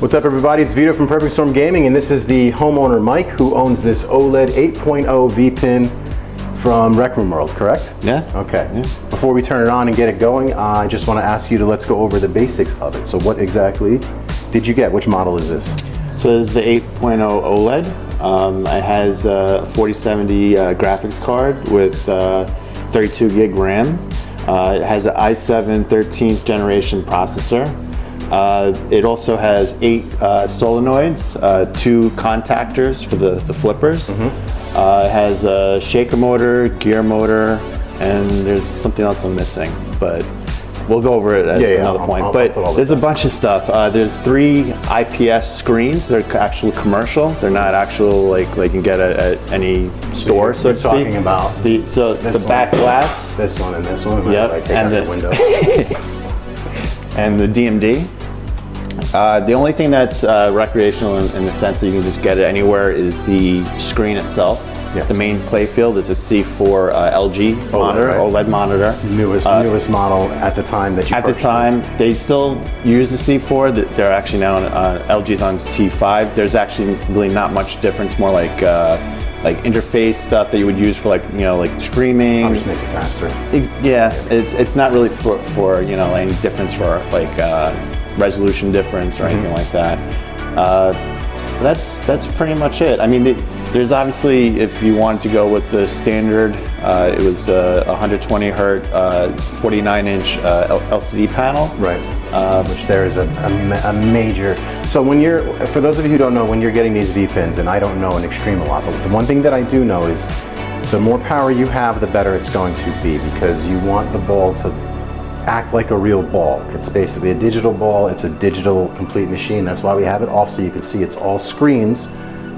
What's up everybody, it's Vito from Perfect Storm Gaming, and this is the homeowner Mike who owns this OLED 8.0 vpin from Rec Room World, correct? Yeah. Okay. Yeah. Before we turn it on and get it going, I just want to ask you to let's go over the basics of it. So what exactly did you get? Which model is this? So this is the 8.0 OLED. It has a 4070 graphics card with 32 gig RAM. It has an i7 13th generation processor. It also has 8 solenoids, 2 contactors for the flippers. It has a shaker motor, gear motor, and there's something else I'm missing, but we'll go over it at another point. But there's a bunch of stuff. There's 3 IPS screens. They're actual commercial. They're not actual like you can get at any store, so to speak. Talking about the back glass. This one and this one. Yep. I take out the window. And the DMD. The only thing that's recreational in the sense that you can just get it anywhere is the screen itself. Yes. The main playfield is a C4 LG monitor, right? OLED monitor. Newest model at the time that you purchased. At the time, they still use the C4. They're actually now LG's on C5. There's actually really not much difference. More like interface stuff that you would use for like streaming. I'll just make it faster. Yeah, it's not really for any difference for like resolution difference or anything like that. That's pretty much it. I mean, there's obviously, if you wanted to go with the standard, it was a 120 hertz, 49-inch LCD panel. Right. Which there is a major. So when for those of you who don't know, when you're getting these V-pins, and I don't know an extreme a lot, but the one thing that I do know is the more power you have, the better it's going to be, because you want the ball to act like a real ball. It's basically a digital ball. It's a digital complete machine. That's why we have it off, so you can see it's all screens.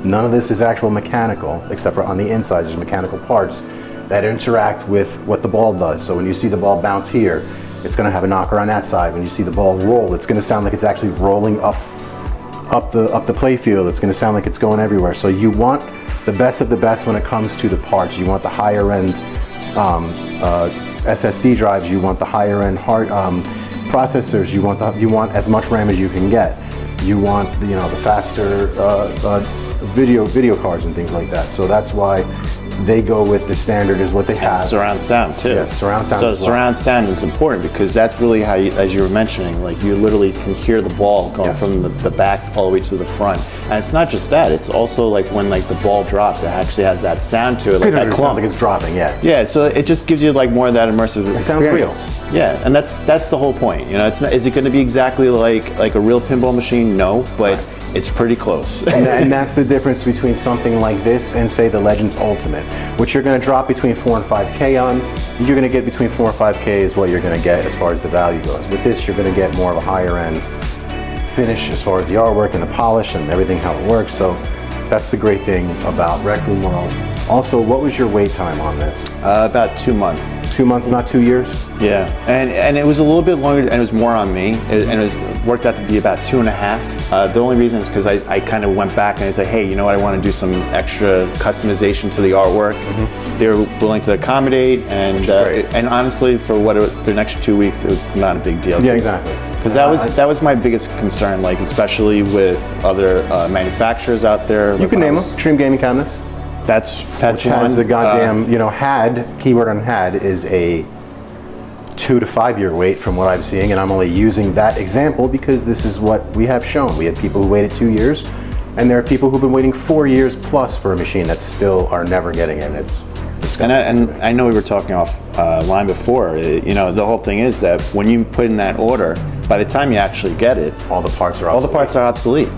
None of this is actual mechanical, except for on the inside there's mechanical parts that interact with what the ball does. So when you see the ball bounce here, it's going to have a knocker on that side. When you see the ball roll, it's going to sound like it's actually rolling up the playfield. It's going to sound like it's going everywhere. So you want the best of the best when it comes to the parts. You want the higher end SSD drives. You want the higher end hard processors. You want as much RAM as you can get. You want the faster video cards and things like that. So that's why they go with the standard is what they have. And surround sound too. Yes, surround sound. So surround sound is important because that's really how you, as you were mentioning, like you literally can hear the ball going from the back all the way to the front. And it's not just that; it's also like when the ball drops, it actually has that sound to it, like that sounds like it's dropping. Yeah. Yeah. So it just gives you like more of that immersive experience. Sounds real. Yeah, and that's the whole point. It's not. Is it going to be exactly like a real pinball machine? No, but it's pretty close. And that's the difference between something like this and say the Legends Ultimate, which you're going to drop between 4 and 5K on. You're going to get between 4 and 5K is what you're going to get as far as the value goes. With this, you're going to get more of a higher end finish as far as the artwork and the polish and everything, how it works. So that's the great thing about Rec Room World. Also, what was your wait time on this? About 2 months. 2 months, not 2 years? Yeah, and it was a little bit longer, and it was more on me, and it worked out to be about 2.5. The only reason is because I kind of went back and I said, hey, you know what, I want to do some extra customization to the artwork. They were willing to accommodate, and honestly, for the next 2 weeks, it was not a big deal. Yeah, exactly. Because that was my biggest concern, like especially with other manufacturers out there. You can name them. Extreme Gaming Cabinets. That's which has the goddamn keyword on had is a 2 to 5 year wait from what I'm seeing, and I'm only using that example because this is what we have shown. We had people who waited 2 years, and there are people who've been waiting 4 years plus for a machine that still are never getting it. It's disgusting. And I know we were talking off line before. The whole thing is that when you put in that order, by the time you actually get it, all the parts are obsolete.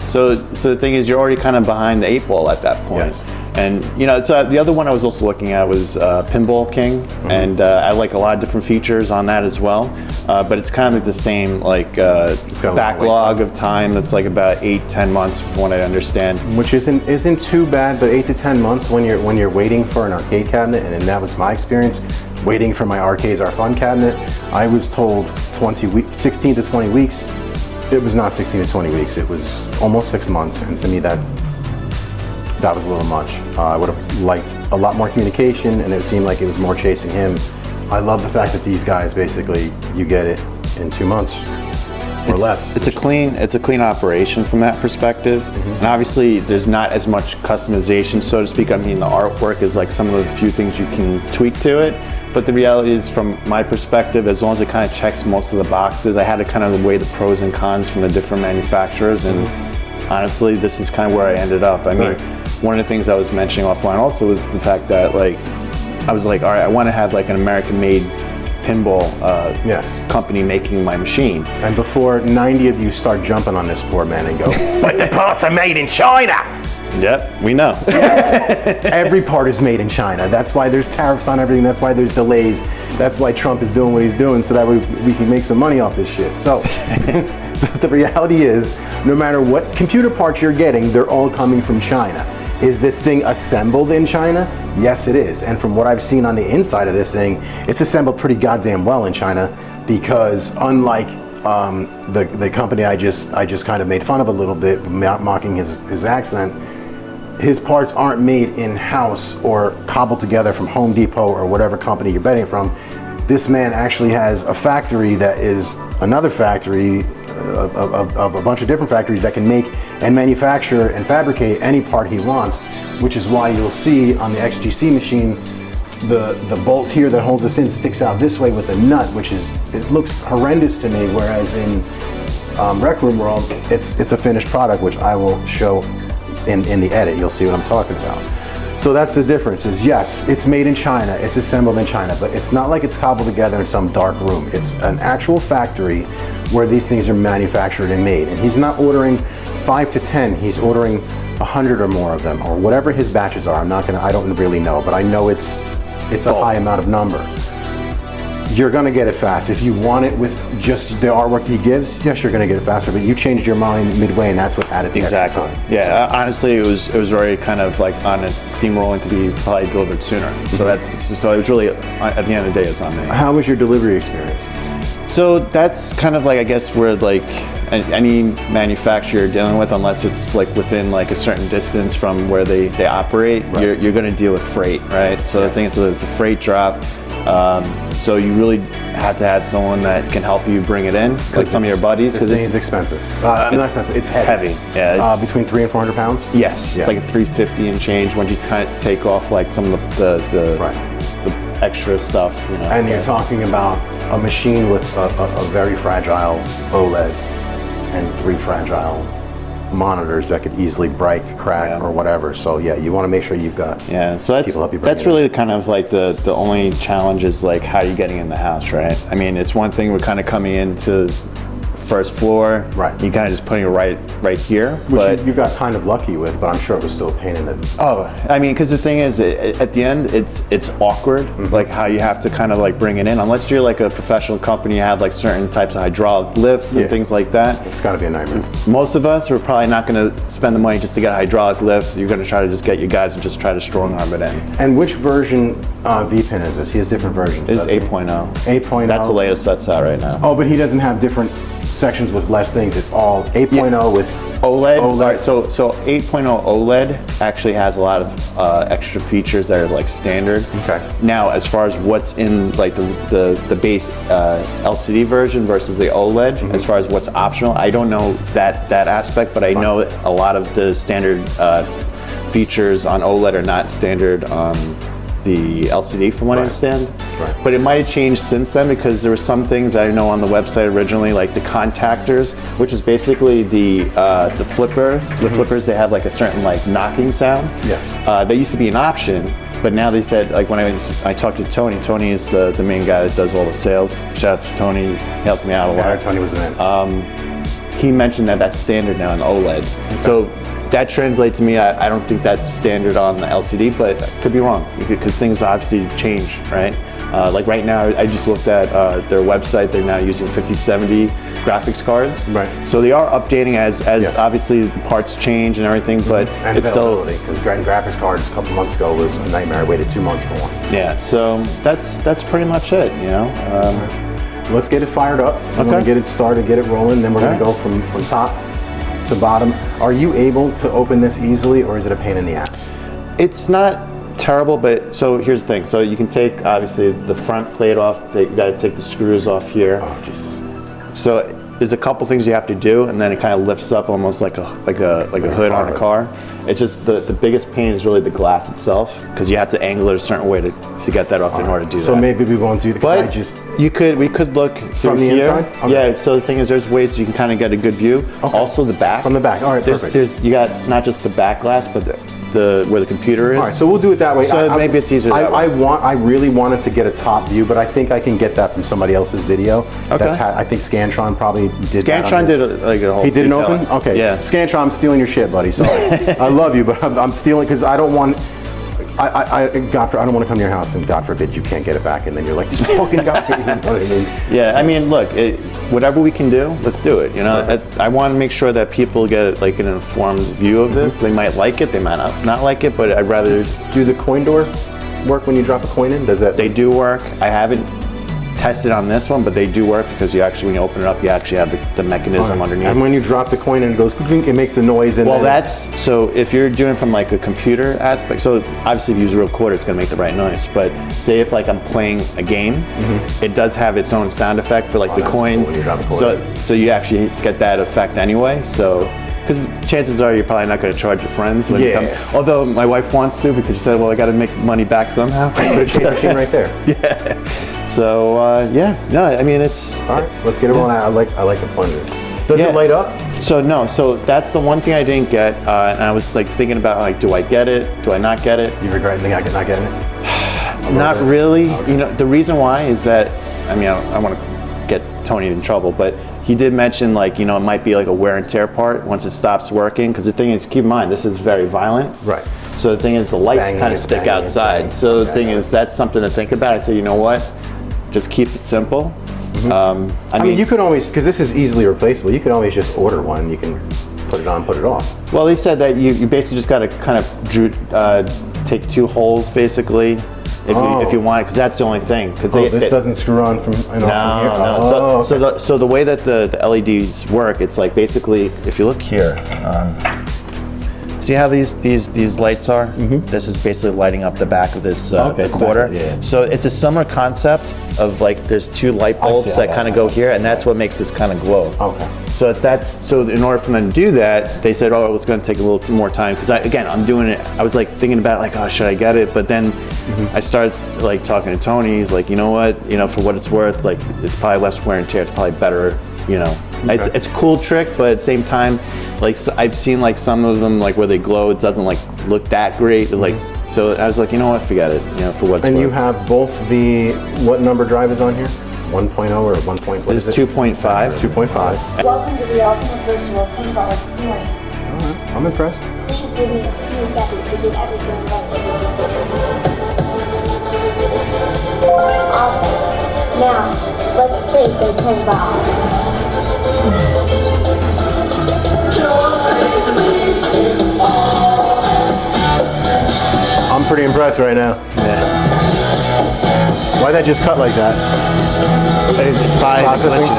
So the thing is, you're already kind of behind the 8 ball at that point. Yes. And the other one I was also looking at was Pinball King, and I like a lot of different features on that as well. But it's kind of like the same backlog of time. That's like about 8-10 months from what I understand. Which isn't too bad, but 8 to 10 months when you're waiting for an arcade cabinet, and that was my experience. Waiting for my Arcades Are Fun cabinet, I was told 16 to 20 weeks. It was not 16 to 20 weeks. It was almost 6 months, and to me that was a little much. I would have liked a lot more communication, and it seemed like it was more chasing him. I love the fact that these guys basically, you get it in 2 months. or less. It's a clean operation from that perspective. And obviously there's not as much customization, so to speak. I mean, the artwork is like some of the few things you can tweak to it. But the reality is, from my perspective, as long as it kind of checks most of the boxes, I had to kind of weigh the pros and cons from the different manufacturers. And honestly, this is kind of where I ended up. I mean, one of the things I was mentioning offline also was the fact that, like, I was like, all right, I want to have like an American-made pinball company making my machine. And before 90 of you start jumping on this poor man and go, but the parts are made in China. Yep, we know. Yes. Every part is made in China. That's why there's tariffs on everything. That's why there's delays. That's why Trump is doing what he's doing, so that we can make some money off this shit. So the reality is, no matter what computer parts you're getting, they're all coming from China. Is this thing assembled in China? Yes, it is. And from what I've seen on the inside of this thing, it's assembled pretty goddamn well in China, because unlike the company I just kind of made fun of a little bit, mocking his accent, his parts aren't made in-house or cobbled together from Home Depot or whatever company you're betting from. This man actually has a factory that is another factory of a bunch of different factories that can make and manufacture and fabricate any part he wants, which is why you'll see on the XGC machine the bolt here that holds us in sticks out this way with a nut, which it looks horrendous to me, whereas in Rec Room World it's a finished product, which I will show in the edit. You'll see what I'm talking about. So that's the difference. Is yes, it's made in China, it's assembled in China, but it's not like it's cobbled together in some dark room. It's an actual factory where these things are manufactured and made. And he's not ordering 5 to 10, he's ordering 100 or more of them, or whatever his batches are. I don't really know, but I know it's a high amount of number. You're gonna get it fast. If you want it with just the artwork he gives, yes, you're gonna get it faster, but you changed your mind midway, and that's what added the extra time. Yeah, honestly, it was already kind of like on a steamrolling to be probably delivered sooner. So it was really, at the end of the day, it's on me. How was your delivery experience? So that's kind of like, I guess, where like any manufacturer you're dealing with, unless it's like within like a certain distance from where they operate, you're going to deal with freight, right? So the thing is, it's a freight drop. So you really have to have someone that can help you bring it in, like some of your buddies. This thing is expensive. Not expensive, it's heavy. Yeah, between 300 and 400 pounds? Yes, it's like a 350 and change once you kind of take off like some of the extra stuff. You know. And you're talking about a machine with a very fragile OLED and 3 fragile monitors that could easily break, crack, or whatever. So yeah, you want to make sure you've got so that's really kind of like the only challenge is like how you're getting in the house, right? I mean, it's one thing we're kind of coming into first floor, you kind of just putting it right here, which you got kind of lucky with, but I'm sure it was still a pain in the... Oh, I mean, because the thing is, at the end, it's awkward, like how you have to kind of like bring it in, unless you're like a professional company, you have like certain types of hydraulic lifts and things like that. It's got to be a nightmare. Most of us are probably not going to spend the money just to get a hydraulic lift. You're going to try to just get you guys and just try to strong arm it in. And which version vpin is this? He has different versions. This is 8.0. 8.0. That's the latest that's out right now. Oh, but he doesn't have different sections with less things. It's all 8.0 with OLED. All right, so 8.0 OLED actually has a lot of extra features that are like standard. Okay. Now, as far as what's in like the base LCD version versus the OLED, as far as what's optional, I don't know that aspect, but I know a lot of the standard features on OLED are not standard on the LCD, from what I understand. Right. But it might have changed since then, because there were some things I know on the website originally, like the contactors, which is basically the flippers. The flippers, they have like a certain like knocking sound. Yes. That used to be an option, but now they said, like when I talked to Tony. Tony is the main guy that does all the sales. Shout out to Tony, he helped me out a lot. Tony was the man. He mentioned that that's standard now in OLED. Okay. So that translates to me, I don't think that's standard on the LCD, but I could be wrong, because things obviously change, right? Like right now, I just looked at their website. They're now using 5070 graphics cards. Right. So they are updating as obviously the parts change and everything, but and it's still... because graphics cards a couple months ago was a nightmare. I waited 2 months for one. Yeah, so that's pretty much it, you know? Let's get it fired up. We're going to get it started, get it rolling, then we're going to go from top to bottom. Are you able to open this easily, or is it a pain in the ass? It's not terrible, but so here's the thing. So you can take obviously the front plate off. You got to take the screws off here. Oh Jesus! So there's a couple things you have to do, and then it kind of lifts up almost like a hood on a car. It's just the biggest pain is really the glass itself, because you have to angle it a certain way to get that off in order to do that. So maybe we won't do the. But we could look from the here. inside. Okay. Yeah. So the thing is, there's ways you can kind of get a good view. Okay. Also the back. From the back. All right. Perfect. You got not just the back glass, but where the computer is. All right, so we'll do it that way. So maybe it's easier that way. I really wanted to get a top view, but I think I can get that from somebody else's video. Okay. I think Scantron probably did that. Scantron did a whole. He did an open? Okay. Yeah. Scantron, I'm stealing your shit, buddy. Sorry. I love you, but I'm stealing because I don't want. I don't want to come to your house and God forbid you can't get it back, and then you're like, this fucking guy. You know what I mean? Yeah, I mean, look, whatever we can do, let's do it. You know, I want to make sure that people get like an informed view of this. They might like it, they might not like it, but I'd rather. Do the coin doors work when you drop a coin in? Does that? They do work. I haven't tested on this one, but they do work because you actually, when you open it up, you actually have the mechanism underneath. And when you drop the coin and it goes, it makes the noise. And so if you're doing from like a computer aspect, so obviously if you use a real quarter, it's going to make the right noise. But say if like I'm playing a game, it does have its own sound effect for like the coin. Cool when you drop a coin. So you actually get that effect anyway. So. Because chances are you're probably not going to charge your friends when you come. Although my wife wants to, because she said, well, I got to make money back somehow. Put a change machine right there. Yeah. So no, I mean it's. All right, let's get it on. I like the plunger. Does it light up? So no, so that's the one thing I didn't get, and I was like thinking about like, do I get it? Do I not get it? You regret not getting it? Not really. Okay. You know, the reason why is that, I mean, I want to get Tony in trouble, but he did mention like, you know, it might be like a wear and tear part once it stops working. Because the thing is, keep in mind, this is very violent. Right. So the thing is, the lights kind of stick outside. So the thing is, that's something to think about. I say, you know what? Just keep it simple. I mean, you could always, because this is easily replaceable, you can always just order one. You can put it on, put it off. Well, he said that you basically just got to kind of take 2 holes basically. If you want it, because that's the only thing. This doesn't screw on from from here? No. So the way that the LEDs work, it's like basically, if you look here, see how these lights are? This is basically lighting up the back of this the quarter. Yeah. So it's a similar concept of like there's 2 light bulbs that kind of go here, and that's what makes this kind of glow. Okay. So in order for them to do that, they said, oh, it's going to take a little more time. Because again, I'm doing it. I was like thinking about like, oh, should I get it? But then I started like talking to Tony. He's like, you know what? You know, for what it's worth, like it's probably less wear and tear. It's probably better. You know, it's a cool trick, but at the same time, like I've seen like some of them like where they glow, it doesn't like look that great. Like so, I was like, you know what? Forget it. You know, for what it's worth. And you have both what number drive is on here? 1.0 or 1. What is it? 2.5. 2.5. Welcome to the ultimate virtual pinball experience. All right, I'm impressed. Please give me a few seconds to get everything ready. Awesome. Now, let's play some pinball. I'm pretty impressed right now. Yeah. Why'd that just cut like that? It's by glitching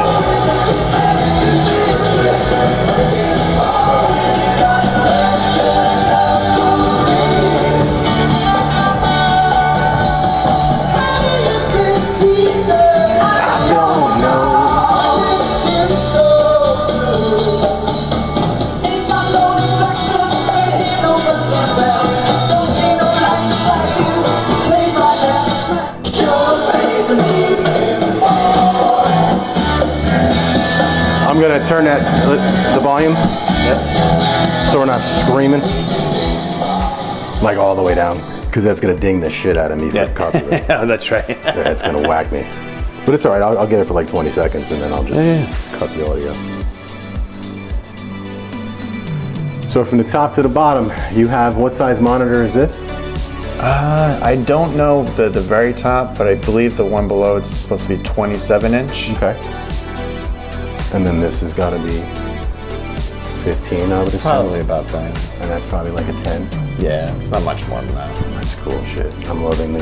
I'm gonna turn the volume, so we're not screaming, like all the way down, because that's gonna ding the shit out of me for copyright. Yeah, that's right. Yeah, it's gonna whack me. But it's all right. I'll get it for like 20 seconds, and then I'll just cut the audio. So from the top to the bottom, you have, what size monitor is this? I don't know the very top, but I believe the one below it's supposed to be 27 inch. Okay. And then this has got to be 15, I would assume. Probably about that. And that's probably like a 10. Yeah, it's not much more than that. That's cool shit. I'm loving the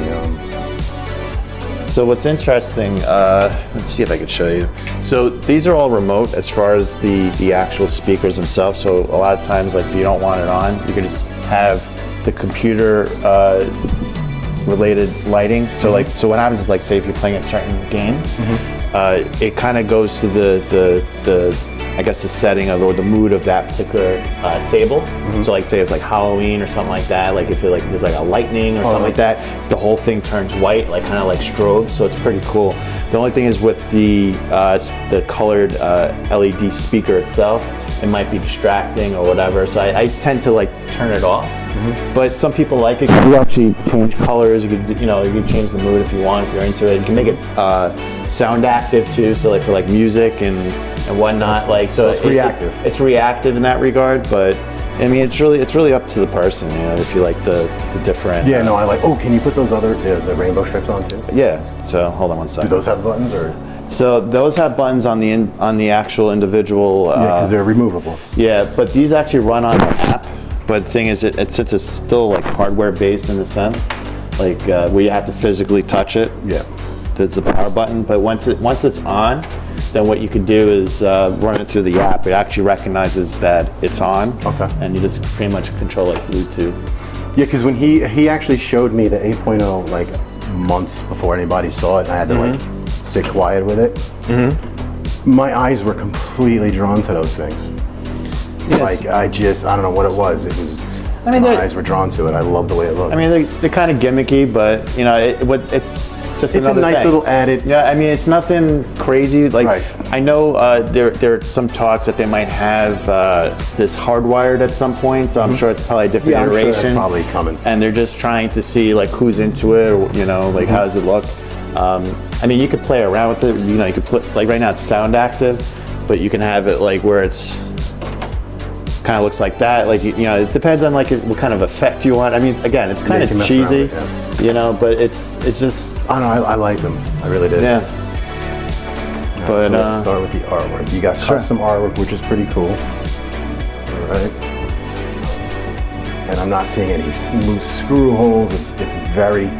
So what's interesting, let's see if I can show you. So these are all remote as far as the actual speakers themselves. So a lot of times, like if you don't want it on, you can just have the computer related lighting. So so what happens is, like, say if you're playing a certain game, it kind of goes to the I guess the setting of or the mood of that particular table. So like say it's like Halloween or something like that, like if it like there's like a lightning or something like that, the whole thing turns white, like kind of like strobe, so it's pretty cool. The only thing is with the colored LED speaker itself, it might be distracting or whatever, so I tend to like turn it off. But some people like it. You actually change colors, you could change the mood if you want, if you're into it. You can make it sound active too, so like for like music and whatnot. Like so it's reactive. It's reactive in that regard, but I mean it's really up to the person, if you like the different. Yeah, no, I like. Oh, can you put those other the rainbow strips on too? Yeah. So hold on one second. Do those have buttons or? So those have buttons on the actual individual. Yeah, because they're removable. Yeah, but these actually run on an app. But the thing is, since it's still like hardware based in a sense, like where you have to physically touch it. Yeah. That's the power button. But once it's on, then what you can do is run it through the app. It actually recognizes that it's on. Okay. And you just pretty much control like Bluetooth. Yeah, because when he actually showed me the 8.0 like months before anybody saw it, I had to like sit quiet with it. My eyes were completely drawn to those things. Yes. Like I don't know what it was. It was. I mean, my eyes were drawn to it. I love the way it looked. I mean, they're kind of gimmicky, but it's just it's a nice thing. little added. Yeah, I mean, it's nothing crazy. Like I know there are some talks that they might have this hardwired at some point, so I'm sure it's probably a different iteration. I'm sure that's probably coming. And they're just trying to see like who's into it, or like how does it look. I mean, you could play around with it. You could put like right now it's sound active, but you can have it like where it's kind of looks like that. Like it depends on like what kind of effect you want. I mean, again, it's kind of cheesy, but it's just. I don't know. I liked them. I really did. Yeah. Right, but so let's start with the artwork. You got custom artwork, which is pretty cool. All right. And I'm not seeing any loose screw holes. It's very,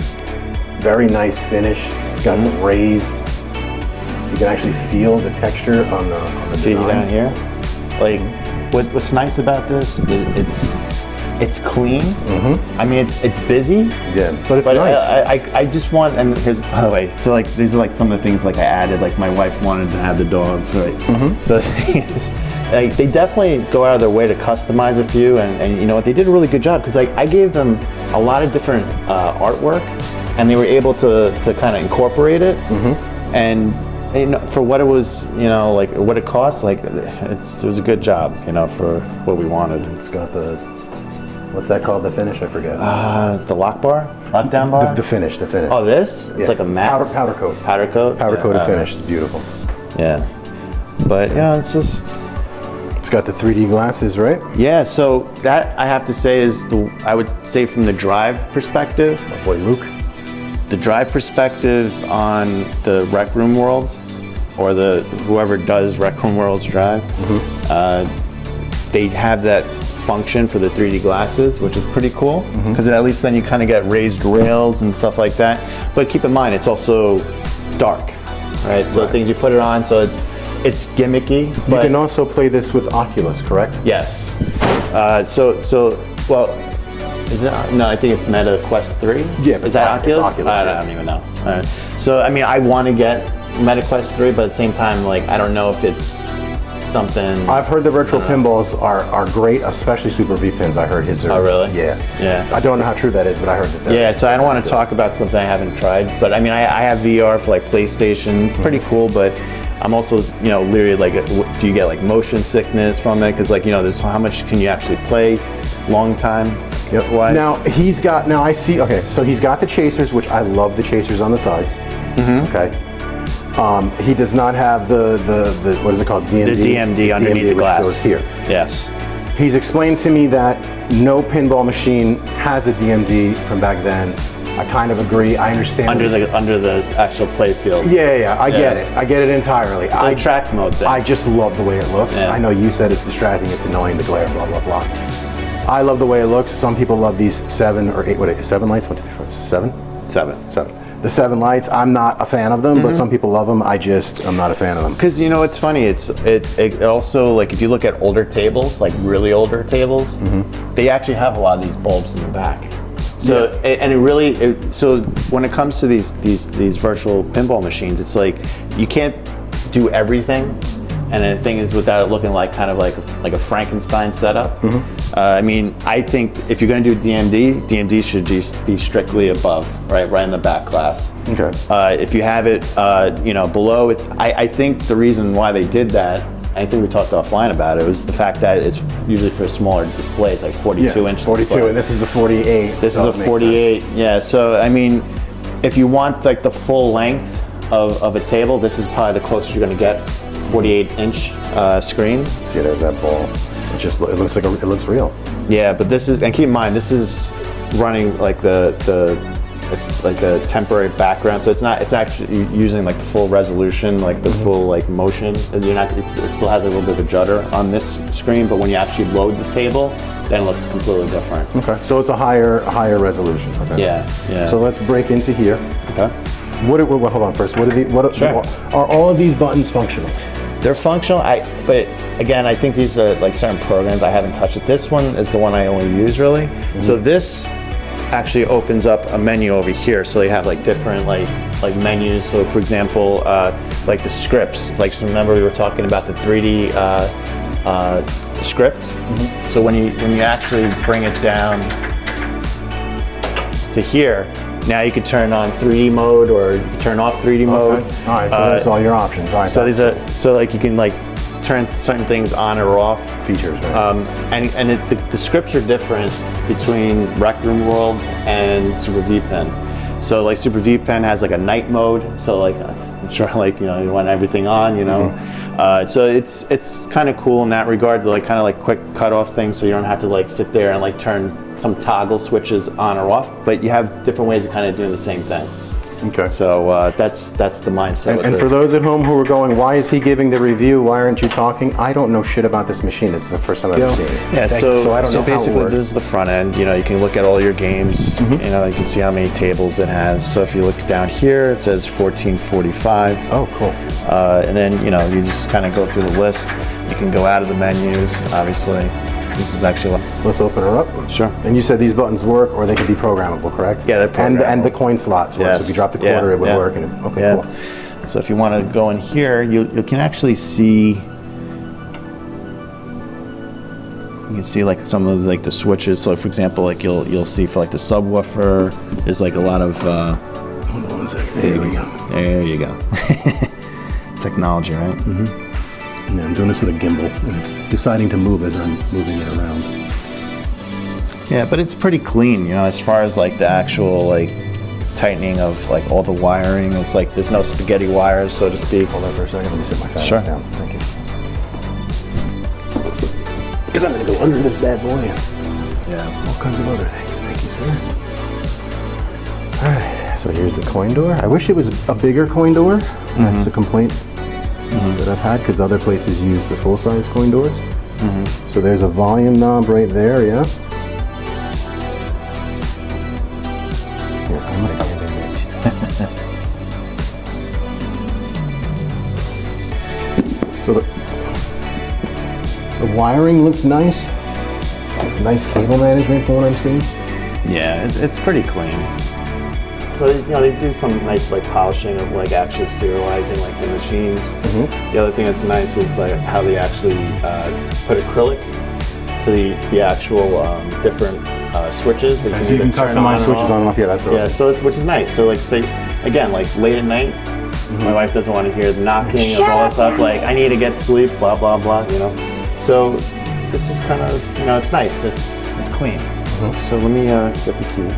very nice finish. It's got raised. You can actually feel the texture on the See design. down here, like what's nice about this is it's clean. I mean it's busy. Yeah, but it's nice. I just want, and here's, by the way, so like these are like some of the things like I added. Like my wife wanted to have the dogs, right? So the thing is, like they definitely go out of their way to customize a few, and you know what, they did a really good job because like I gave them a lot of different artwork, and they were able to kind of incorporate it, and for what it was, like what it cost, like it was a good job, for what we wanted. It's got the, what's that called? The finish? I forget. The lockdown bar. The finish. Oh, this? It's like a matte powder coat. Powder coat. Powder coated finish. It's beautiful. Yeah, but it's just. It's got the 3D glasses, right? Yeah. So that I have to say is I would say from the drive perspective. My boy Luke. The drive perspective on the Rec Room World, or whoever does Rec Room World's drive, they have that function for the 3D glasses, which is pretty cool because at least then you kind of get raised rails and stuff like that. But keep in mind, it's also dark, right? So things you put it on, so it's gimmicky. You can also play this with Oculus, correct? Yes. Well. Is it? No, I think it's Meta Quest 3. Yeah, is that Oculus? Oculus, I don't even know. So I mean, I want to get Meta Quest 3, but at the same time, like I don't know if it's something. I've heard the virtual pinballs are great, especially Super vpins. I heard his. Oh really? Yeah. I don't know how true that is, but I heard that. Yeah. So I don't want to talk about something I haven't tried, but I mean, I have VR for like PlayStation. It's pretty cool, but I'm also, literally like, do you get like motion sickness from it? Because like, there's how much can you actually play long time? Yep. Wise? Now I see. Okay, so he's got the chasers, which I love the chasers on the sides. Okay. He does not have the what is it called? DMD. The DMD underneath the glass. Which goes here. Yes. He's explained to me that no pinball machine has a DMD from back then. I kind of agree. I understand. Under the actual playfield. Yeah. I get it. I get it entirely. It's a track mode thing. I just love the way it looks. Yeah. I know you said it's distracting, it's annoying, the glare, blah blah blah. I love the way it looks. Some people love these 7 or 8. Seven lights? 1, 2, 3, 4, 7? 7. The 7 lights. I'm not a fan of them, but some people love them. I'm not a fan of them. Because it's funny. It also, like if you look at older tables, like really older tables, they actually have a lot of these bulbs in the back. So and it really so when it comes to these virtual pinball machines, it's like you can't do everything. And the thing is, without it looking like kind of like a Frankenstein setup. I mean, I think if you're going to do DMD should just be strictly above, right in the back glass. Okay. If you have it, below it, I think the reason why they did that, I think we talked offline about it, was the fact that it's usually for smaller displays, like 42 inch. 42, display. and this is the 48. This so is a 48. Yeah. So I mean, if you want like the full length of a table, this is probably the closest you're going to get. 48-inch screen. See, there's that ball. It looks like it looks real. Yeah, but this is, and keep in mind, this is running like it's like a temporary background, so it's actually using like the full resolution, like the full like motion. And it still has a little bit of a judder on this screen, but when you actually load the table, then it looks completely different. Okay, so it's a higher resolution. Okay. Yeah. So let's break into here. Okay. Hold on first. Sure. Are all of these buttons functional? They're functional, but again, I think these are like certain programs I haven't touched it. This one is the one I only use really. So this actually opens up a menu over here. So they have like different like menus. So for example, like the scripts. Like, so remember we were talking about the 3D script. So when you actually bring it down to here, now you could turn on 3D mode or you can turn off 3D mode. All right, so that's all your options. All right, so these are like you can like turn certain things on or off. Features, right? And the scripts are different between Rec Room World and Super vpin. So like Super vpin has like a night mode. So like I'm sure like you want everything on. So it's kind of cool in that regard to like kind of like quick cut off things, so you don't have to like sit there and like turn some toggle switches on or off, but you have different ways of kind of doing the same thing. Okay. So that's the mindset. And for those at home who are going, why is he giving the review? Why aren't you talking? I don't know shit about this machine. This is the first time I've ever seen it. Yeah. So I don't know basically, how it this is the front end. You can look at all your games. You can see how many tables it has. So if you look down here, it says 1445. Oh, cool. And then you just kind of go through the list. You can go out of the menus, obviously. This is actually. Let's open her up. Sure. And you said these buttons work, or they can be programmable, correct? Yeah, they're programmable. And the coin slots work. Yes. So if you drop the quarter, it would work. Okay, cool. So if you want to go in here, you can actually see. You can see like some of like the switches. So for example, like you'll see for like the subwoofer, there's like a lot of. Hold on one second. There we go. There you go. Technology, right? Yeah, I'm doing this with a gimbal, and it's deciding to move as I'm moving it around. Yeah, but it's pretty clean, as far as like the actual like tightening of like all the wiring. It's like there's no spaghetti wires, so to speak. Hold on for a second. Let me sit my fat Sure. ass down. Thank you. Because I'm going to go under this bad boy and all kinds of other things. Thank you, sir. All right. So here's the coin door. I wish it was a bigger coin door. That's a complaint that I've had, because other places use the full-size coin doors. So there's a volume knob right there, yeah? Here, I'm gonna hand it. So the wiring looks nice. It's nice cable management for what I'm seeing. Yeah, it's pretty clean. So they do some nice like polishing of like actually serializing like the machines. The other thing that's nice is like how they actually put acrylic for the actual different switches. So you can customize switches on and off. Yeah, that's awesome. Yeah, so which is nice. So like say again, like late at night, my wife doesn't want to hear the knocking of all that stuff. Like I need to get sleep, blah blah blah. So this is kind of it's nice. It's clean. So let me get the key.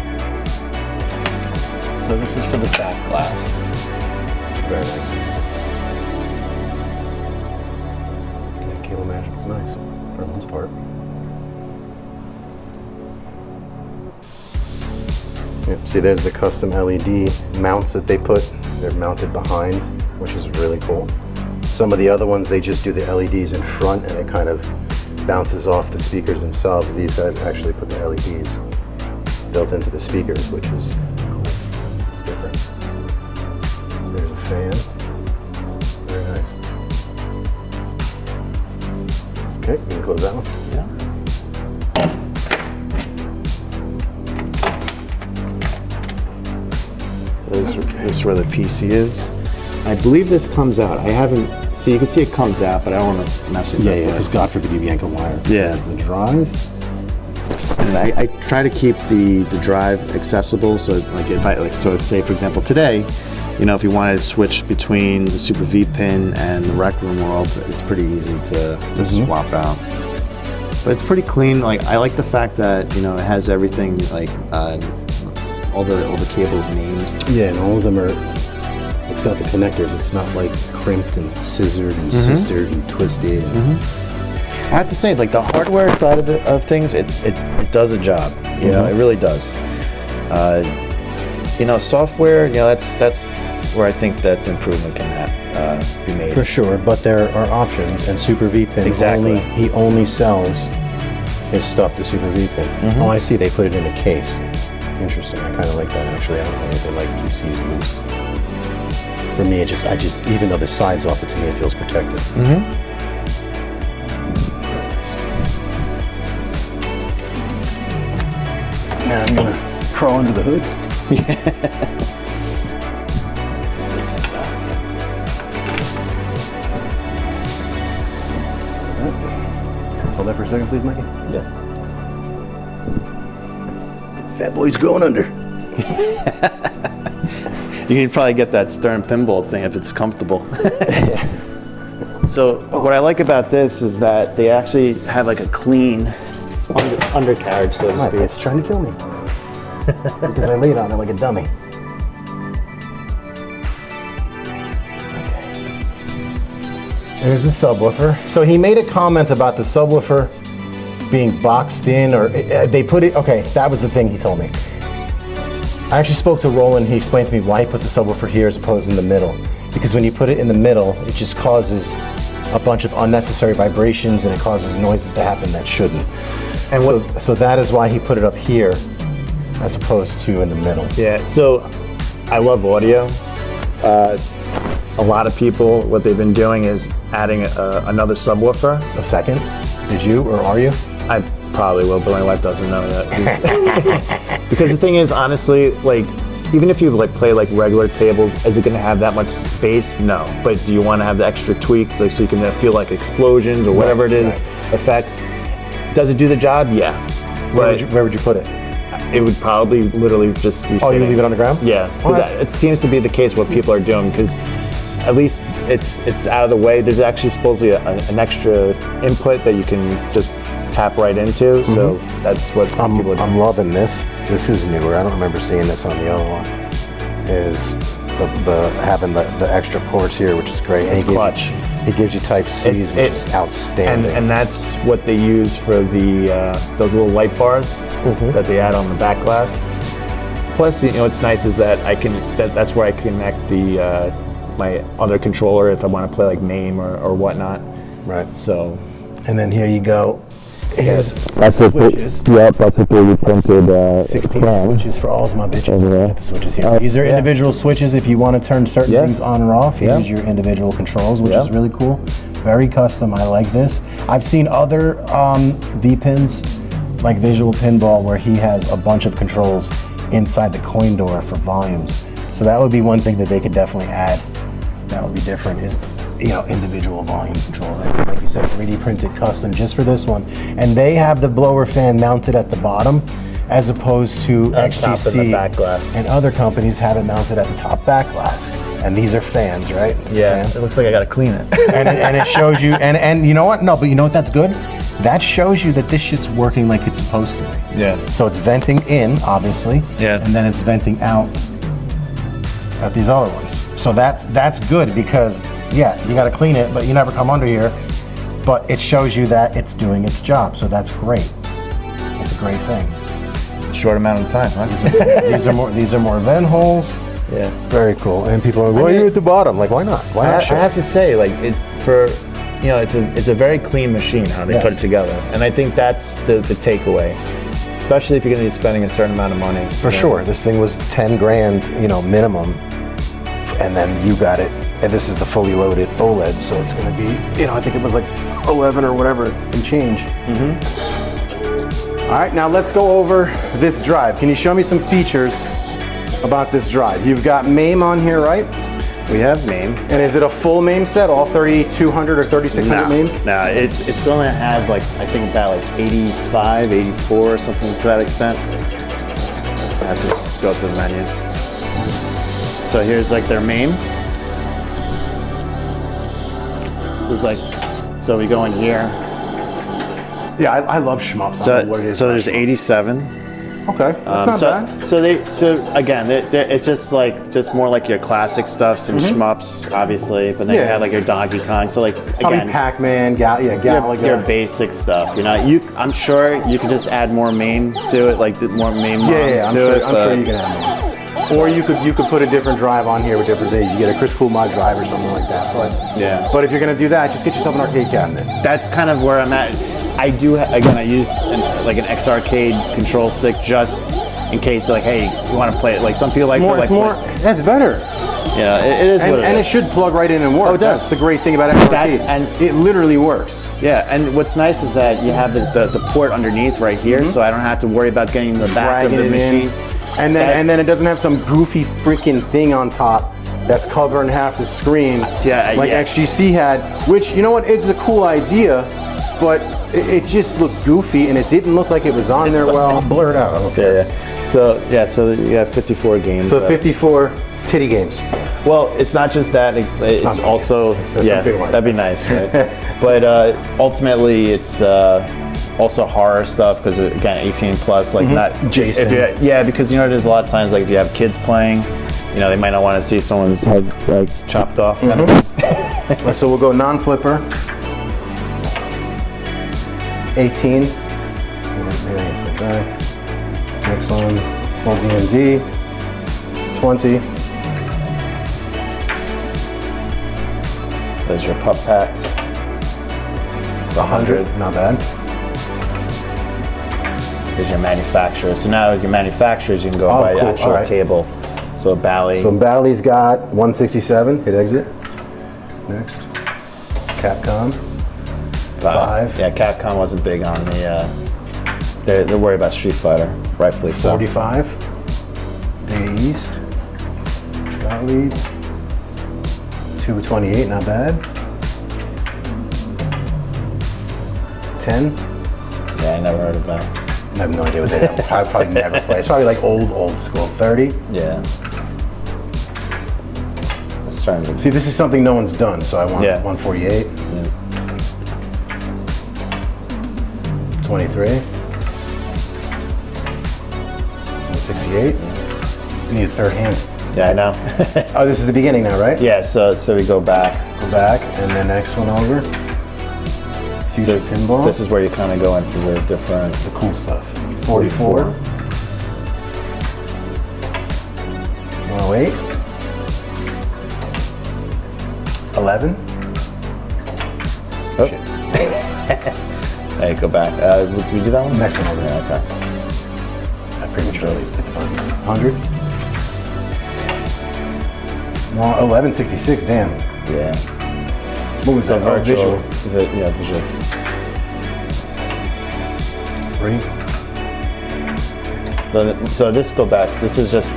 So this is for the back glass. Very nice. Yeah, cable management's nice for the most part. Yep, see there's the custom LED mounts that they put. They're mounted behind, which is really cool. Some of the other ones, they just do the LEDs in front and it kind of bounces off the speakers themselves. These guys actually put the LEDs built into the speakers, which is cool. It's different. There's a fan. Very nice. Okay, you can close that one. Yeah. This is where the PC is. I believe this comes out. I haven't, so you can see it comes out, but I don't want to mess with it. Yeah, because God forbid you yank a wire. Yeah. There's the drive. And I try to keep the drive accessible. So like if I like, so say for example today, you know, if you wanted to switch between the Super vpin and the Rec Room world, it's pretty easy to swap out. But it's pretty clean. Like I like the fact that, you know, it has everything like all the cables named. Yeah, and all of them are. It's got the connectors. It's not like crimped and scissored and sistered and twisted. I have to say, like the hardware side of things, it does a job. You know, it really does. You know, software. You know, that's where I think that the improvement can be made. For sure, but there are options, and Super vpin. Exactly. He only sells his stuff to Super vpin. Oh, I see. They put it in a case. Interesting. I kind of like that actually. I don't know if they like PCs loose. For me, I just even though the sides off it, to me it feels protected. Now I'm gonna crawl under the hood. Hold that for a second, please, Mikey. Yeah. Fat boy's going under. You can probably get that stern pinball thing if it's comfortable. So what I like about this is that they actually have like a clean undercarriage, so to speak. It's trying to kill me. Because I laid on it like a dummy. There's the subwoofer. So he made a comment about the subwoofer being boxed in, or they put it, okay, that was the thing he told me. I actually spoke to Roland. He explained to me why he put the subwoofer here as opposed in the middle. Because when you put it in the middle, it just causes a bunch of unnecessary vibrations and it causes noises to happen that shouldn't. And so that is why he put it up here as opposed to in the middle. Yeah, so I love audio. A lot of people, what they've been doing is adding another subwoofer. A second? Did you, or are you? I probably will, but my wife doesn't know that. Because the thing is, honestly, like, even if you like play like regular tables, is it going to have that much space? No. But do you want to have the extra tweak, like, so you can feel like explosions or whatever it is, effects? Does it do the job? Yeah. Where would you put it? It would probably literally just be. Oh, you leave it on the ground? Yeah. It seems to be the case what people are doing, because at least it's out of the way. There's actually supposedly an extra input that you can just tap right into. So that's what people are doing. I'm loving this. This is newer. I don't remember seeing this on the other one. Is the having the extra ports here, which is great. It's clutch. It gives you Type C's, which is outstanding. And that's what they use for the those little light bars that they add on the back glass. Plus, you know, what's nice is that that's where I connect the my other controller if I want to play like MAME or whatnot. Right. So. And then here you go. Here's that's switches. Yep, that's a 3D printed 16 switches for all my bitches. Over there. The switches here. These are individual switches if you want to turn certain things on or off. Here's your individual controls, which is really cool. Very custom. I like this. I've seen other V-pins, like Visual Pinball, where he has a bunch of controls inside the coin door for volumes. So that would be one thing that they could definitely add. That would be different, is, you know, individual volume controls. Like you said, 3D printed custom just for this one. And they have the blower fan mounted at the bottom as opposed to XGC and other companies have it mounted at the top back glass. And these are fans, right? It's it looks like I gotta clean it. and it shows you, and you know what? No, but you know what that's good? That shows you that this shit's working like it's supposed to be. Yeah. So it's venting in, obviously. Yeah. And then it's venting out at these other ones. So that's good because, yeah, you gotta clean it, but you never come under here. But it shows you that it's doing its job, so that's great. It's a great thing. Short amount of time, huh? These are more vent holes. Yeah. Very cool. And people are like, why are you at the bottom? Like, why not? Why not? I have to say, like, it's a very clean machine how they put it together, and I think that's the takeaway, especially if you're going to be spending a certain amount of money. For sure, this thing was 10 grand, you know, minimum, and then you got it, and this is the fully loaded OLED, so it's going to be, you know, I think it was like 11 or whatever and change. All right, now let's go over this drive. Can you show me some features about this drive. You've got MAME on here, right? We have MAME. And is it a full MAME set, all 3200 or 3600 MAMEs? No, it's going to have like, I think about like 85, 84 or something to that extent. I have to go through the menu. So here's like their MAME. This is like, so we go in here. Yeah, I love shmups. I don't know what it is So about there's shmups. 87. Okay, that's not bad. So again, it's just more like your classic stuff, some shmups, obviously, but then you Yeah. have like your Donkey Kong. So like Probably again, Pac-Man, Galaga. your basic stuff. I'm sure you can just add more MAME to it, like more MAME mods I'm to sure, it. I'm sure you can add more. Or you could put a different drive on here with different things. You get a Chris Cool Mod drive or something like that. But Yeah. But if you're gonna do that, just get yourself an arcade cabinet. That's kind of where I'm at. I do again. I use like an X Arcade control stick just in case, like, hey, you want to play it. Like some people It's more. That's better. Yeah, it is what it is. And it should plug right in and work. Oh, it does. That's the great thing about X Arcade. And it literally works. Yeah, and what's nice is that you have the port underneath right here, so I don't have to worry about getting the back of the Dragging it in. machine. And then it doesn't have some goofy freaking thing on top that's covering half the screen, like XGC had. Which, you know what? It's a cool idea, but it just looked goofy and it didn't look like it was on there well. Blurred out. Okay. So you got 54 games. So 54 titty games. Well, it's not just that. It's also that'd be nice, right? But ultimately, it's also horror stuff because again, 18 plus, like not Jason. Because you know there's a lot of times like if you have kids playing, you know they might not want to see someone's head like chopped off. Kind of. Right, so we'll go non-flipper. 18. Next one, full DMD. 20. So there's your pup packs. It's 100. Not bad. There's your manufacturer. So now with your manufacturers, you can go by cool. actual All right. table. So Bally. So Bally's got 167. Hit exit. Next. Capcom. 5. Yeah, Capcom wasn't big on the. They're worried about Street Fighter, rightfully so. 45. Day East. Got lead. 228, not bad. 10. Yeah, I never heard of that. I have no idea what they are. I probably never play. It's probably like old school. 30. Yeah. That's starting to. See, this is something no one's done, so I want 148. 23. 168. You need a third hand. Yeah, I know. Oh, this is the beginning now, right? Yeah, so we go back. Go back, and then next one over. Future Pinball. This is where you kind of go into the different. The cool stuff. 44. 108. 11. Oh. Hey, go back. Did we do that one? Next one over. Yeah, okay. I prematurely hit the button. 100. Well, 1166, damn. Yeah. What was So that? Oh, virtual. visual. Yeah, visual. 3. So this go back. This is just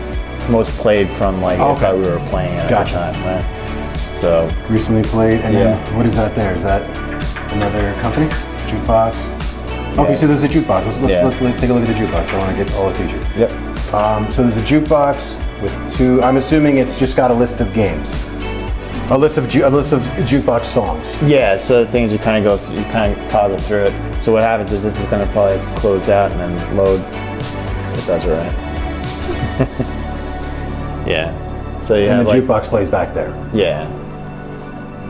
most played from like Okay. how we were playing at Gotcha. the time, right? So Recently played, and Yeah. then what is that there? Is that another company? Jukebox? Okay, so there's a jukebox. Let's take a look at the jukebox. I want to get all the features. yep. So there's a jukebox with 2. I'm assuming it's just got a list of games, a list of jukebox songs. Yeah. So the things you kind of go through, you kind of toggle through it. So what happens is this is going to probably close out and then load. It does it right. Yeah. So you And have the like jukebox plays back there. yeah.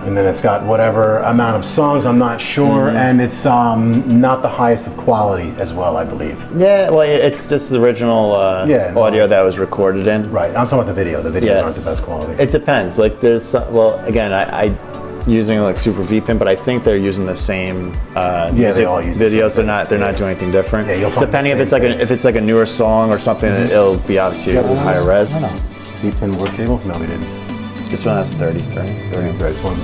And then it's got whatever amount of songs, I'm not sure, and it's not the highest of quality as well, I believe. Yeah, well, it's just the original audio that was recorded in. Right, I'm talking about the video. The videos Yeah. aren't the best quality. It depends. Like there's, well, again, I using like Super vpin, but I think they're using the same they all use the videos. same They're not doing anything different. Yeah, you'll find depending the if same it's like a newer song or something, it'll be obviously a higher res. I don't know. V-pin work cables? No, we didn't. This one has 33. Right, this one.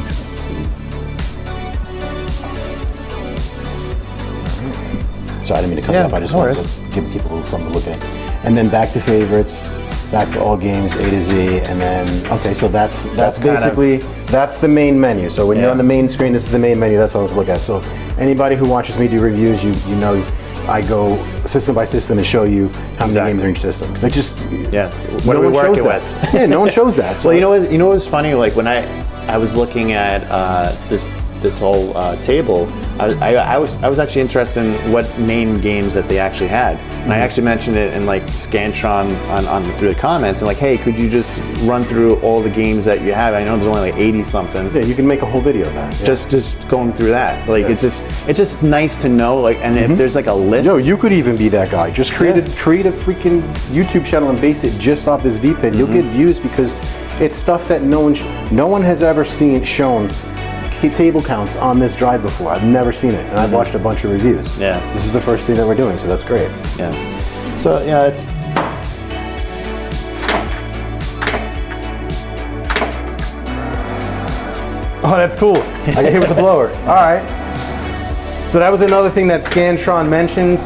Sorry, I didn't mean to cut you off. I just no wanted worries. to give people a little something to look at. And then back to favorites. back to all games, A to Z, and then, okay, so that's That's basically, that's the main menu. So when you're on the main screen, this is the main menu, that's what I look at. So anybody who watches me do reviews, you know I go system by system and show you how many games are in each system. Because I just, What are we working with? Yeah, no one shows that. So. Well, you know what's funny? Like when I was looking at this whole table, I was actually interested in what main games that they actually had, and I actually mentioned it in like Scantron on through the comments, and like, hey, could you just run through all the games that you have? I know there's only like 80 something. Yeah, you can make a whole video of that. Yeah. Just going through that, like it's just nice to know, like, and if there's like a list. Yo, you could even be that guy. Just create a freaking YouTube channel and base it just off this vPin. You'll get views because it's stuff that no one has ever shown table counts on this drive before. I've never seen it, and I've watched a bunch of reviews. Yeah. This is the first thing that we're doing, so that's great. Yeah. So yeah, it's. Oh, that's cool. I get hit with the blower. All right. So that was another thing that Scantron mentioned.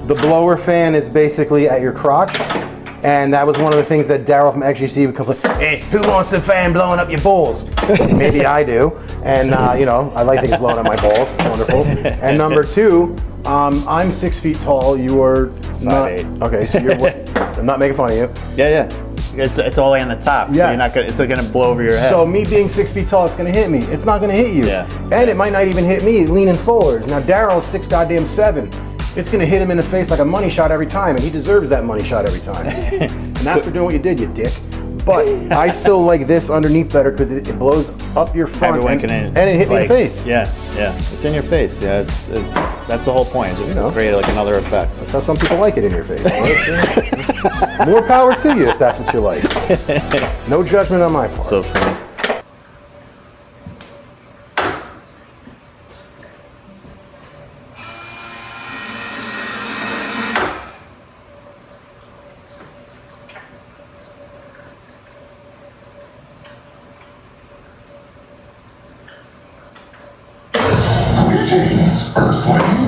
The blower fan is basically at your crotch. And that was one of the things that Daryl from XGC would complain, hey, who wants the fan blowing up your balls? Maybe I do. And, you know, I like things blowing up my balls. It's wonderful. And number two, I'm 6 feet tall. You are not. 5'8". Okay, so you're what? I'm not making fun of you. Yeah. It's all the way on the top. Yes. So you're not gonna. It's gonna blow over your head. So me being 6 feet tall, it's gonna hit me. It's not gonna hit you. Yeah. And it might not even hit me leaning forwards. Now Daryl's 6'7". It's gonna hit him in the face like a money shot every time, and he deserves that money shot every time. And that's for doing what you did, you dick. But I still like this underneath better because it blows up your front and it hit me in the face. Yeah, it's in your face. Yeah, it's that's the whole point. Just to create like another effect. That's how some people like it in your face. More power to you if that's what you like. No judgment on my part. So funny. Greetings, Earthling.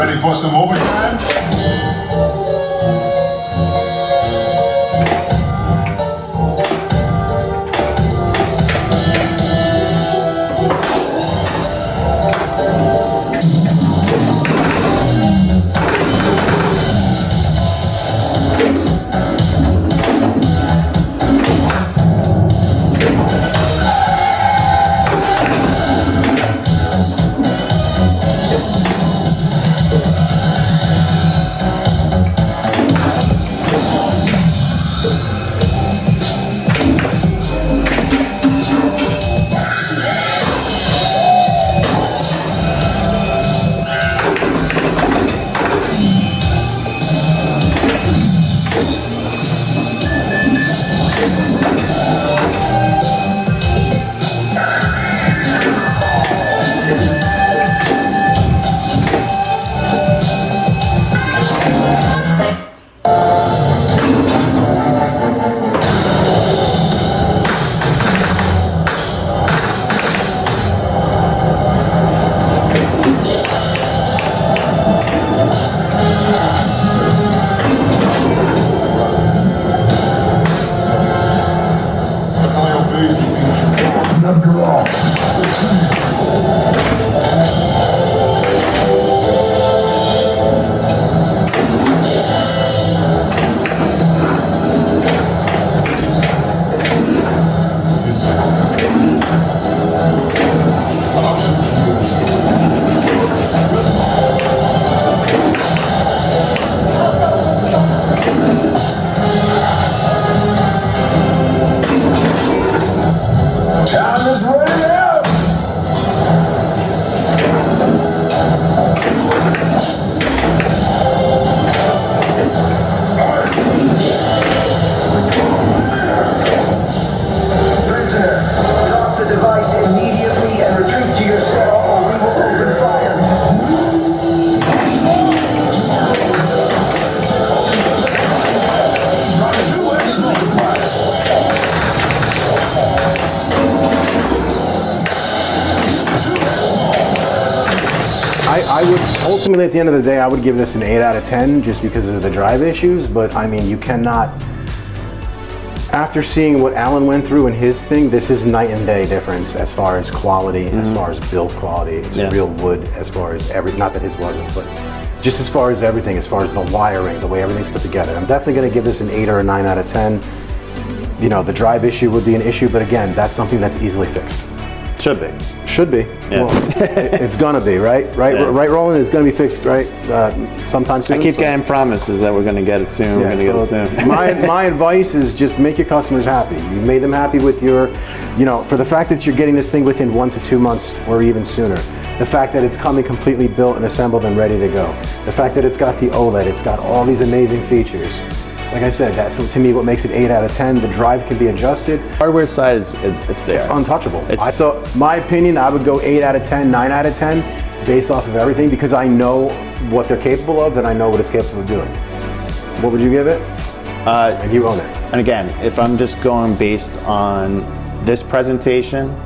Ready for some overtime? I would ultimately, at the end of the day, I would give this an 8 out of 10 just because of the drive issues. But I mean, you cannot. After seeing what Alan went through in his thing, this is night and day difference as far as quality, as far as build quality. It's real wood as far as not that his wasn't, but just as far as everything, as far as the wiring, the way everything's put together. I'm definitely going to give this an 8 or a 9 out of 10. You know, the drive issue would be an issue, but again, that's something that's easily fixed. Should be. Should be. Yeah. Well, it's gonna be, right? Right, Yeah. right, Roland? It's gonna be fixed, right? Sometime soon. I keep getting promises that we're going to get it soon. We're going to get it soon. my advice is just make your customers happy. You made them happy with your, you know, for the fact that you're getting this thing within 1 to 2 months or even sooner. The fact that it's coming completely built and assembled and ready to go. The fact that it's got the OLED, it's got all these amazing features. Like I said, that's to me what makes it 8 out of 10. The drive can be adjusted. Hardware side is it's there. It's untouchable. It's- So my opinion, I would go 8 out of 10, 9 out of 10, based off of everything, because I know what they're capable of and I know what it's capable of doing. What would you give it? And you own it. And again, if I'm just going based on this presentation,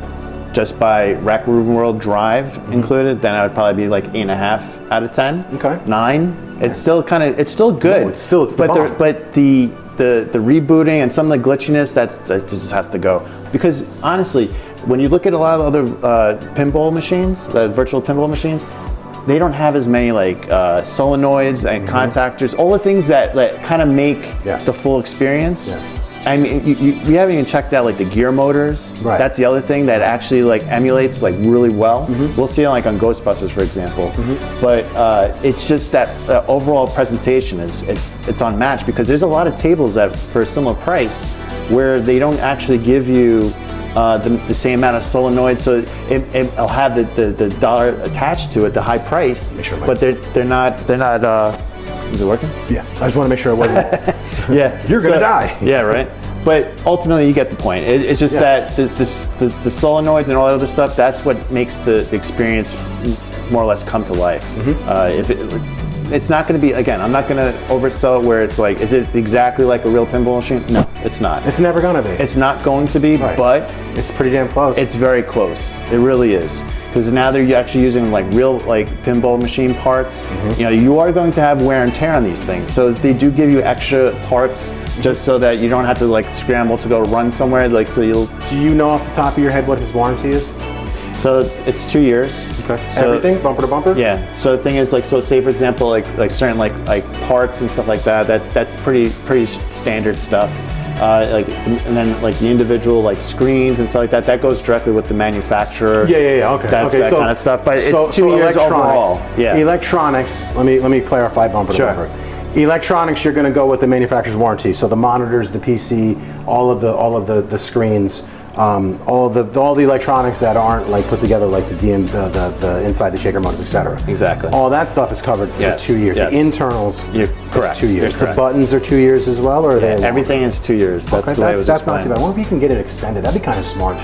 just by Rec Room World Drive included, then I would probably be like 8.5 out of 10. Okay. 9. It's still it's still good. No, it's the but bomb. but the rebooting and some of the glitchiness that just has to go. Because honestly, when you look at a lot of the other pinball machines, the virtual pinball machines, they don't have as many like solenoids and contactors, all the things that kind of make the full experience. Yes. I mean, we haven't even checked out like the gear motors. Right. That's the other thing that actually like emulates like really well. We'll see it like on Ghostbusters, for example. But it's just that overall presentation it's unmatched, because there's a lot of tables that for a similar price where they don't actually give you the same amount of solenoid, so it'll have the dollar attached to it, the high price. Make sure but they're not. Is it working? Yeah, I just want to make sure it wasn't. Yeah, You're gonna die. Yeah, right. But ultimately, you get the point. It's just that the solenoids and all that other stuff. That's what makes the experience more or less come to life. It's not going to be, again, I'm not going to oversell it where it's like, is it exactly like a real pinball machine? No, it's not. It's never gonna be. It's not going to be, Right. but It's pretty damn close. it's very close. It really is. because now they're actually using like real like pinball machine parts. You know, you are going to have wear and tear on these things, so they do give you extra parts just so that you don't have to like scramble to go run somewhere. Like, so you'll. Do you know off the top of your head what his warranty is? So it's 2 years. Okay. So, everything, bumper to bumper? Yeah. So the thing is, like, so say for example, like certain like parts and stuff like that. That's pretty standard stuff. And then like the individual like screens and stuff like that. That goes directly with the manufacturer. Yeah. Okay. That's okay, that so, kind of stuff. But so, it's 2 years overall. Yeah. Electronics. Let me clarify bumper to bumper. Electronics, you're going to go with the manufacturer's warranty. So the monitors, the PC, all of the screens. All the electronics that aren't like put together, like the inside the shaker motors, etc. Exactly. All that stuff is covered for 2 years. Yes. The internals, You're correct. 2 years. You're correct. The buttons are 2 years as well, or are they? Everything is 2 years. That's the way it was That's not explained. too bad. I wonder if you can get it extended. That'd be kind of smart.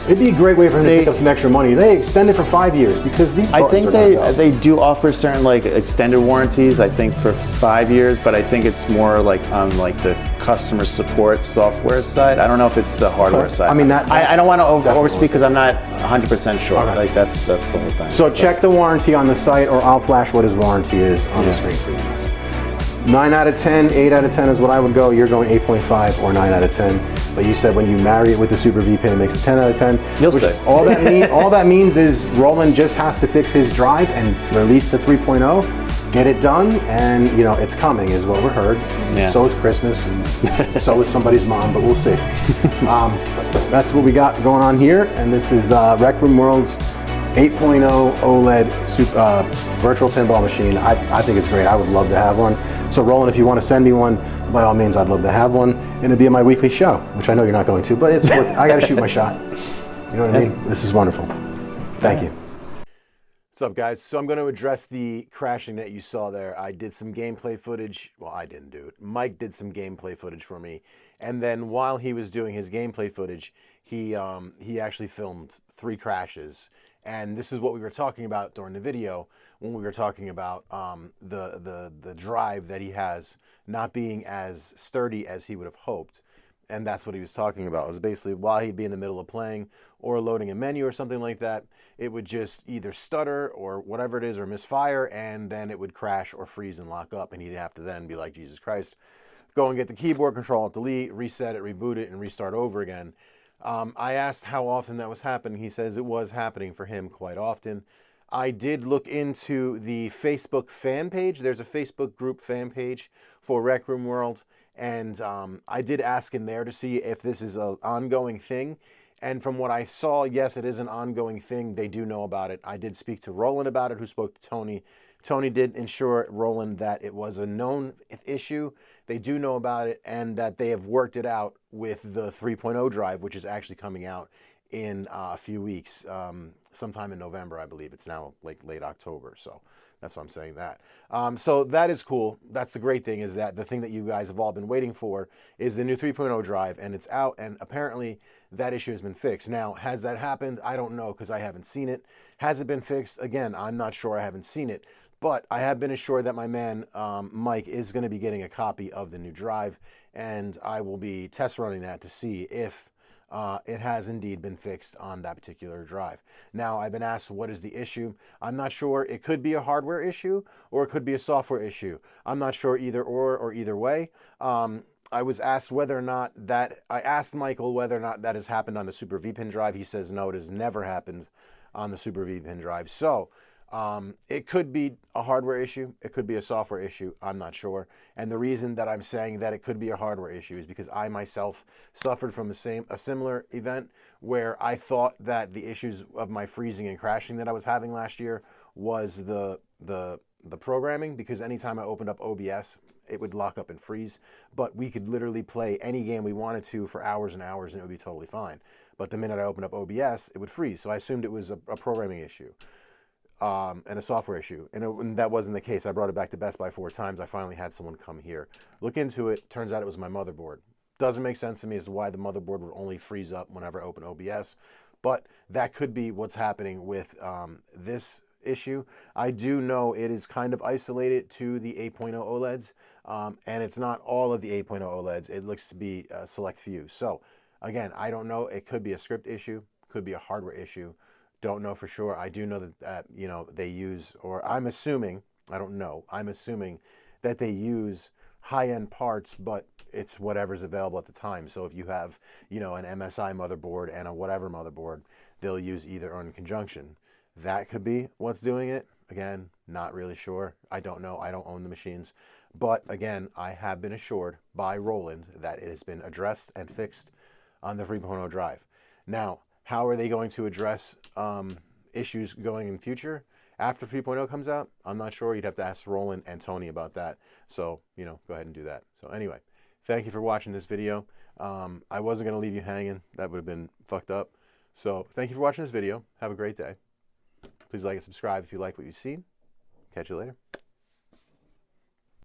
It'd be a great way for him to pick up some extra money. They extend it for 5 years because these. I think buttons are not bad. they do offer certain like extended warranties. I think for 5 years, but I think it's more like on like the customer support software side. I don't know if it's the hardware side. I mean, I don't want to overspeak because I'm not 100% sure. Okay. Like that's the whole thing. So check the warranty on the site, or I'll flash what his warranty is on the screen for you guys. 9 out of 10, 8 out of 10 is what I would go. You're going 8.5 or 9 out of 10. But you said when you marry it with the Super vPin, it makes it 10 out of 10. You'll see. All that means is Roland just has to fix his drive and release the 3.0. Get it done, and you know it's coming, is what we heard. Yeah. So is Christmas, and so is somebody's mom, but we'll see. That's what we got going on here, and this is Rec Room World's 8.0 OLED Virtual Pinball Machine. I think it's great. I would love to have one. So Roland, if you want to send me one, by all means, I'd love to have one, and it'd be on my weekly show, which I know you're not going to, but it's I got to shoot my shot. You know what I mean? This is wonderful. Thank you. What's up, guys? So I'm going to address the crashing that you saw there. I did some gameplay footage. Well, I didn't do it. Mike did some gameplay footage for me. And then while he was doing his gameplay footage, he actually filmed 3 crashes. And this is what we were talking about during the video when we were talking about the drive that he has not being as sturdy as he would have hoped. And that's what he was talking about. It was basically while he'd be in the middle of playing or loading a menu or something like that, it would just either stutter or whatever it is or misfire, and then it would crash or freeze and lock up, and he'd have to then be like, Jesus Christ, go and get the keyboard, Control-Alt-Delete, reset it, reboot it, and restart over again. I asked how often that was happening. He says it was happening for him quite often. I did look into the Facebook fan page. There's a Facebook group fan page for Rec Room World. And I did ask in there to see if this is an ongoing thing. And from what I saw, yes, it is an ongoing thing. They do know about it. I did speak to Roland about it, who spoke to Tony. Tony did ensure Roland that it was a known issue. They do know about it, and that they have worked it out with the 3.0 drive, which is actually coming out in a few weeks, sometime in November, I believe. It's now like late October, so that's why I'm saying that. So that is cool. That's the great thing, is that the thing that you guys have all been waiting for is the new 3.0 drive, and it's out, and apparently that issue has been fixed. Now, has that happened? I don't know, because I haven't seen it. Has it been fixed? Again, I'm not sure. I haven't seen it. But I have been assured that my man, Mike, is going to be getting a copy of the new drive, and I will be test running that to see if it has indeed been fixed on that particular drive. Now, I've been asked, what is the issue? I'm not sure. It could be a hardware issue, or it could be a software issue. I'm not sure either or either way. I was asked whether or not that, I asked Michael whether or not that has happened on the Super vPin drive. He says, no, it has never happened on the Super vPin drive. So, it could be a hardware issue. It could be a software issue. I'm not sure. And the reason that I'm saying that it could be a hardware issue is because I myself suffered from a similar event where I thought that the issues of my freezing and crashing that I was having last year was the programming, because anytime I opened up OBS, it would lock up and freeze. But we could literally play any game we wanted to for hours and hours, and it would be totally fine. But the minute I opened up OBS, it would freeze. So I assumed it was a programming issue. And a software issue, and that wasn't the case. I brought it back to Best Buy 4 times. I finally had someone come here, look into it. Turns out it was my motherboard. Doesn't make sense to me as to why the motherboard would only freeze up whenever I open OBS, but that could be what's happening with this issue. I do know it is kind of isolated to the 8.0 OLEDs, and it's not all of the 8.0 OLEDs. It looks to be a select few. So again, I don't know. It could be a script issue, could be a hardware issue. Don't know for sure. I do know that, you know, they use, or I'm assuming, I don't know, I'm assuming that they use high-end parts, but it's whatever's available at the time. So if you have, you know, an MSI motherboard and a whatever motherboard, they'll use either or in conjunction. That could be what's doing it. Again, not really sure. I don't know. I don't own the machines. But again, I have been assured by Roland that it has been addressed and fixed on the 3.0 drive. Now, how are they going to address issues going in future after 3.0 comes out? I'm not sure. You'd have to ask Roland and Tony about that. So, you know, go ahead and do that. So anyway, thank you for watching this video. I wasn't going to leave you hanging. That would have been fucked up. So thank you for watching this video. Have a great day. Please like and subscribe if you like what you've seen. Catch you later.